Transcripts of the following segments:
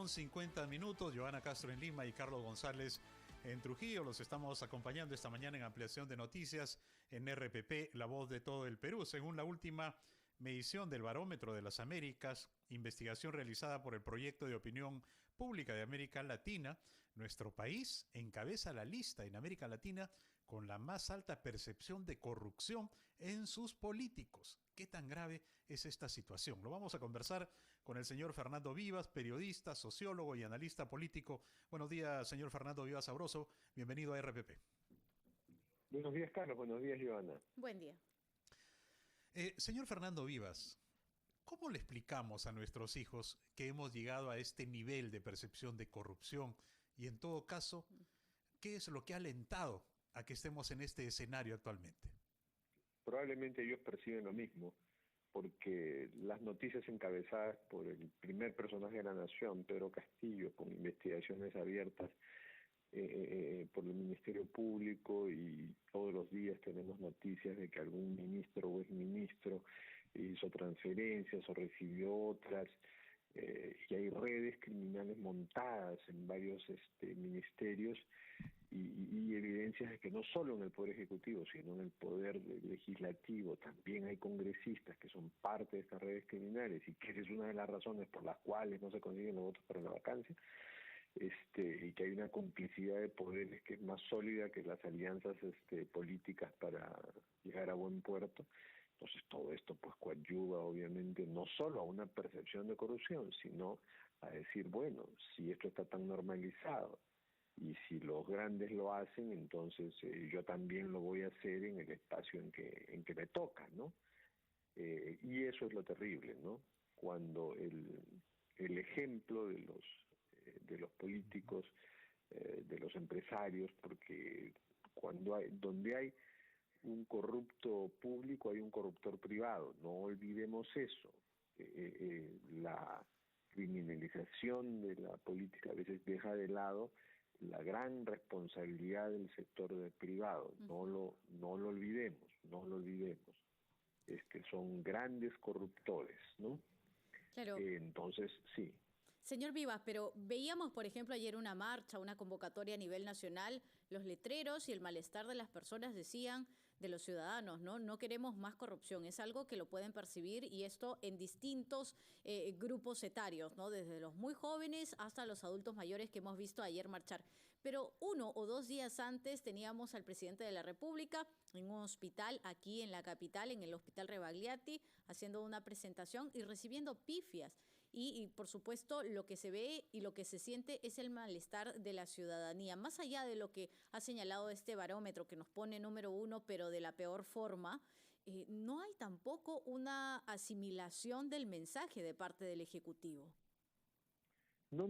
8:50. Johanna Castro en Lima y Carlos González en Trujillo. Los estamos acompañando esta mañana en ampliación de noticias en RPP, La Voz de todo el Perú. Según la última medición del Barómetro de las Américas, investigación realizada por el Proyecto de Opinión Pública de América Latina, nuestro país encabeza la lista en América Latina con la más alta percepción de corrupción en sus políticos. ¿Qué tan grave es esta situación? Lo vamos a conversar con el señor Fernando Vivas, periodista, sociólogo y analista político. Buenos días, señor Fernando Vivas Sabroso. Bienvenido a RPP. Buenos días, Carlos. Buenos días, Johanna. Buen día. Señor Fernando Vivas, ¿cómo le explicamos a nuestros hijos que hemos llegado a este nivel de percepción de corrupción? Y en todo caso, ¿qué es lo que ha alentado a que estemos en este escenario actualmente? Probablemente ellos perciben lo mismo, porque las noticias encabezadas por el primer personaje de la nación, Pedro Castillo, con investigaciones abiertas por el Ministerio Público, y todos los días tenemos noticias de que algún ministro o exministro hizo transferencias o recibió otras, y hay redes criminales montadas en varios ministerios, y evidencias de que no solo en el Poder Ejecutivo, sino en el Poder Legislativo también hay congresistas que son parte de estas redes criminales, y que esa es una de las razones por las cuales no se consiguen los votos para la vacancia, y que hay una complicidad de poderes que es más sólida que las alianzas políticas para llegar a buen puerto. Entonces todo esto pues coadyuva obviamente no solo a una percepción de corrupción, sino a decir, bueno, si esto está tan normalizado y si los grandes lo hacen, entonces yo también lo voy a hacer en el espacio en que me toca, ¿no? Y eso es lo terrible, ¿no? Cuando el ejemplo de los políticos, de los empresarios, porque donde hay un corrupto público hay un corruptor privado, no olvidemos eso. La criminalización de la política a veces deja de lado la gran responsabilidad del sector privado, no lo olvidemos, son grandes corruptores, ¿no? Claro. Entonces, sí. Señor Vivas, pero veíamos, por ejemplo, ayer una marcha, una convocatoria a nivel nacional, los letreros y el malestar de las personas decían, de los ciudadanos, ¿no? No queremos más corrupción, es algo que lo pueden percibir, y esto en distintos grupos etarios, ¿no? Desde los muy jóvenes hasta los adultos mayores que hemos visto ayer marchar. Pero 1 o 2 días antes teníamos al presidente de la República en un hospital aquí en la capital, en el Hospital Rebagliati, haciendo una presentación y recibiendo pifias. Y por supuesto, lo que se ve y lo que se siente es el malestar de la ciudadanía. Más allá de lo que ha señalado este barómetro que nos pone número 1, pero de la peor forma, no hay tampoco una asimilación del mensaje de parte del Ejecutivo. No.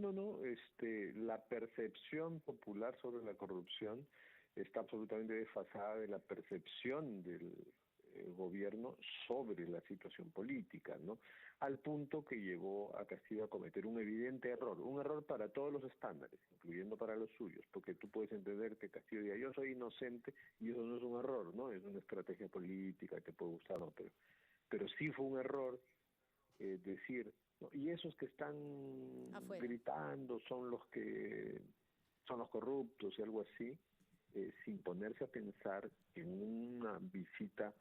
La percepción popular sobre la corrupción está absolutamente desfasada de la percepción del gobierno sobre la situación política, ¿no? Al punto que llevó a Castillo a cometer un evidente error, un error para todos los estándares, incluyendo para los suyos, porque tú puedes entender que Castillo diga yo soy inocente, y eso no es un error, ¿no? Es una estrategia política que puede gustar, ¿no? Pero sí fue un error decir, ¿no? Y esos que están gritando son los corruptos y algo así, sin ponerse a pensar en una visita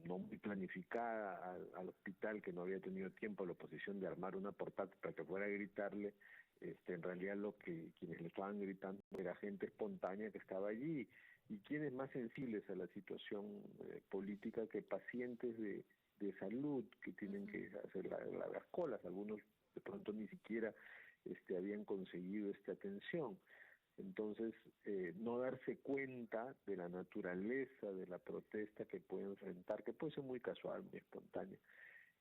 no muy planificada al hospital, que no había tenido tiempo la oposición de armar una portátil para que fuera a gritarle. En realidad quienes le estaban gritando era gente espontánea que estaba allí, y quienes más sensibles a la situación política que pacientes de salud que tienen que hacer las colas. Algunos de pronto ni siquiera habían conseguido esta atención. Entonces, no darse cuenta de la naturaleza de la protesta que puede enfrentar, que puede ser muy casual, muy espontánea,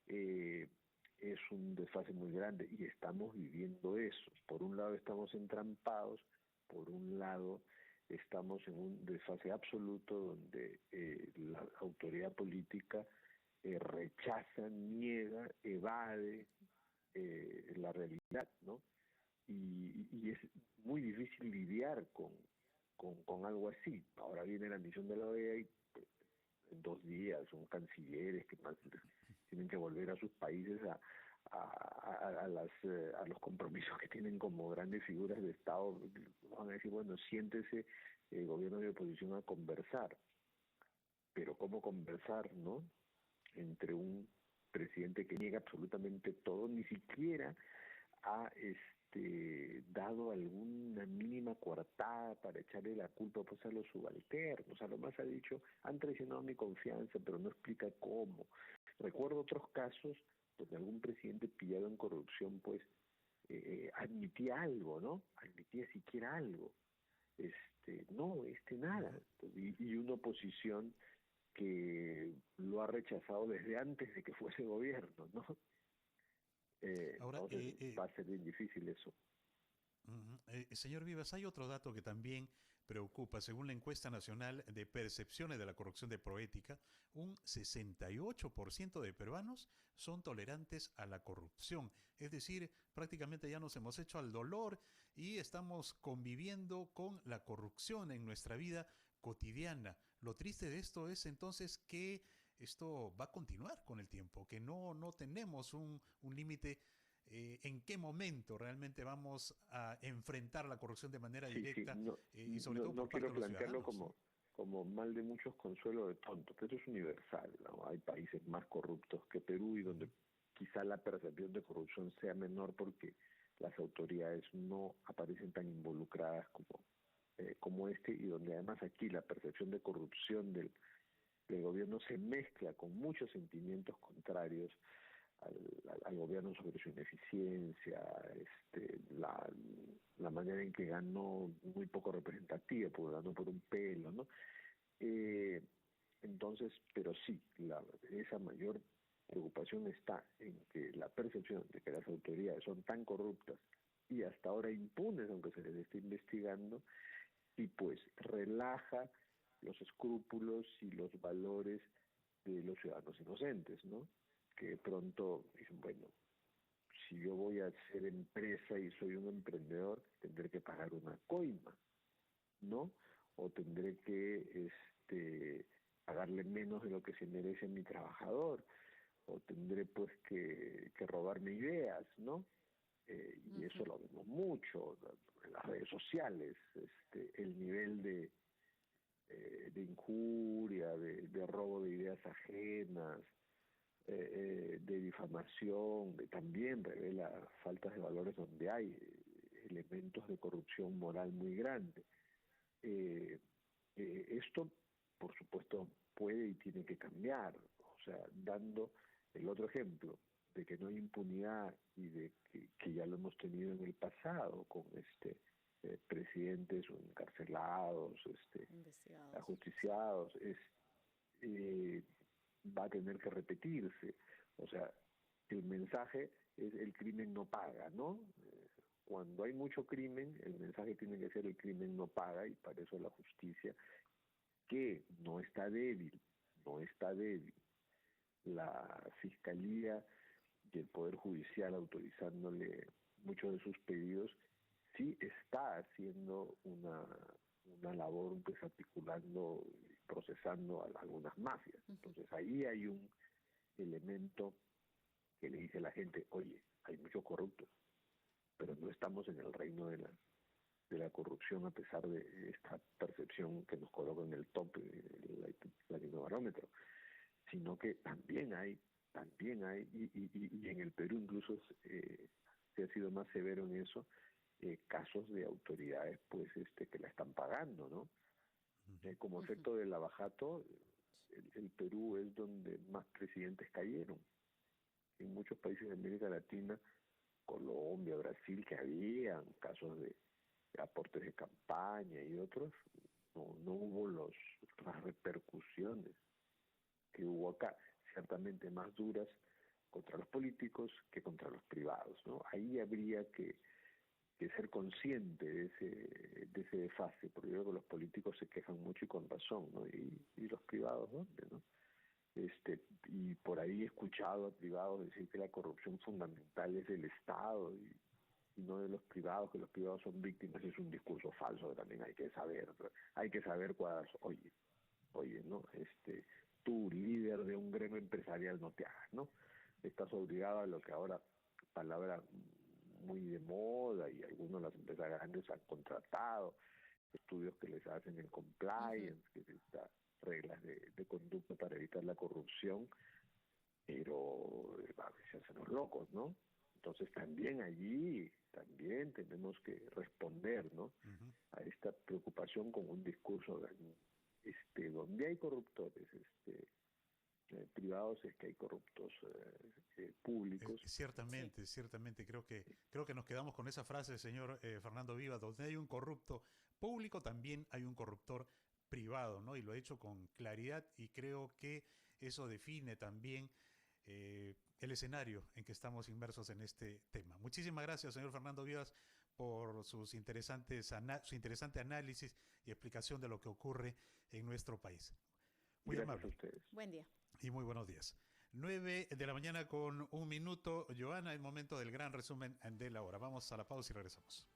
es un desfase muy grande, y estamos viviendo eso. Por un lado estamos entrampados, por un lado estamos en un desfase absoluto donde la autoridad política rechaza, niega, evade la realidad, ¿no? Y es muy difícil lidiar con algo así. Ahora viene la misión de la OEA y en 2 días son cancilleres que más tienen que volver a sus países a los compromisos que tienen como grandes figuras de Estado. Van a decir, bueno, siéntese el gobierno de oposición a conversar, pero ¿cómo conversar, no? Entre un presidente que niega absolutamente todo, ni siquiera ha dado alguna mínima coartada para echarle la culpa pues a los subalternos. A lo más ha dicho, han traicionado mi confianza, pero no explica cómo. Recuerdo otros casos donde algún presidente pillado en corrupción pues admitía algo, ¿no? Admitía siquiera algo. No, nada. Y una oposición que lo ha rechazado desde antes de que fuese gobierno, ¿no? Ahora, Entonces va a ser bien difícil eso. Señor Vivas, hay otro dato que también preocupa. Según la encuesta nacional de percepciones de la corrupción de Proética, un 68% de peruanos son tolerantes a la corrupción. Es decir, prácticamente ya nos hemos hecho al dolor y estamos conviviendo con la corrupción en nuestra vida cotidiana. Lo triste de esto es entonces que esto va a continuar con el tiempo, que no tenemos un límite. ¿En qué momento realmente vamos a enfrentar la corrupción de manera Sí, directa no, y sobre todo no por parte quiero de los plantearlo ciudadanos? como mal de muchos, consuelo de tonto, pero eso es universal, ¿no? Hay países más corruptos que Perú y donde Ujú. quizá la percepción de corrupción sea menor porque las autoridades no aparecen tan involucradas como y donde además aquí la percepción de corrupción del gobierno se mezcla con muchos sentimientos contrarios al gobierno sobre su ineficiencia, la manera en que ganó muy poco representativa, porque ganó por un pelo, ¿no? Eh, entonces, pero sí, esa mayor preocupación está en que la percepción de que las autoridades son tan corruptas y hasta ahora impunes, aunque se les esté investigando, y pues relaja los escrúpulos y los valores de los ciudadanos inocentes, ¿no? Que de pronto dicen, bueno, si yo voy a ser empresa y soy un emprendedor, tendré que pagar una coima, ¿no? O tendré que pagarle menos de lo que se merece a mi trabajador, o tendré pues que robarme ideas, ¿no? Y eso Ujú. lo vemos mucho en las redes sociales, el nivel de injuria, de robo de ideas ajenas, de difamación, también revela faltas de valores donde hay elementos de corrupción moral muy grandes. Esto, por supuesto, puede y tiene que cambiar, o sea, dando el otro ejemplo de que no hay impunidad y de que ya lo hemos tenido en el pasado con presidentes encarcelados, Investigados. ajusticiados, eh, va a tener que repetirse. O sea, el mensaje es el crimen no paga, ¿no? Cuando hay mucho crimen, el mensaje tiene que ser el crimen no paga y para eso la justicia, que no está débil, no está débil. La Fiscalía y el Poder Judicial autorizándole muchos de sus pedidos, sí está haciendo una labor pues articulando y procesando a algunas mafias. Ujú. Entonces ahí hay un elemento que le dice a la gente, oye, hay muchos corruptos, pero no estamos en el reino de la corrupción a pesar de esta percepción que nos coloca en el top del Latinobarómetro, sino que también hay y en el Perú incluso se ha sido más severo en eso, casos de autoridades pues que la están pagando, ¿no? Ujú. Como Ujú. efecto del abajato, el Perú es donde más presidentes cayeron. En muchos países de América Latina, Colombia, Brasil, que habían casos de aportes de campaña y otros, no hubo las repercusiones que hubo acá, ciertamente más duras contra los políticos que contra los privados, ¿no? Ahí habría que ser consciente de ese desfase, porque yo creo que los políticos se quejan mucho y con razón, ¿no? Y los privados, ¿dónde, no? Y por ahí he escuchado a privados decir que la corrupción fundamental es del Estado y no de los privados, que los privados son víctimas. Es un discurso falso que también hay que saber cuáles, oye, ¿no? Tú, líder de un gremio empresarial, no te hagas, ¿no? Estás obligado a lo que ahora palabras muy de moda y algunos las empresas grandes han contratado, estudios que les hacen en compliance, que es estas reglas de conducta para evitar la corrupción, pero a veces hacen los locos, ¿no? Entonces también allí, también tenemos que responder, ¿no? A esta preocupación con un discurso donde hay corruptores, privados, es que hay corruptos públicos. Ciertamente, ciertamente, creo que nos quedamos con esa frase, señor Fernando Vivas: donde hay un corrupto público, también hay un corruptor privado, ¿no? Y lo ha hecho con claridad, y creo que eso define también el escenario en que estamos inmersos en este tema. Muchísimas gracias, señor Fernando Vivas, por su interesante análisis y explicación de lo que ocurre en nuestro país. Muy Gracias amable. a ustedes. Buen día. Y muy buenos días. 9:00 a.m. con 1 minuto. Joana, el momento del gran resumen de la hora. Vamos a la pausa y regresamos.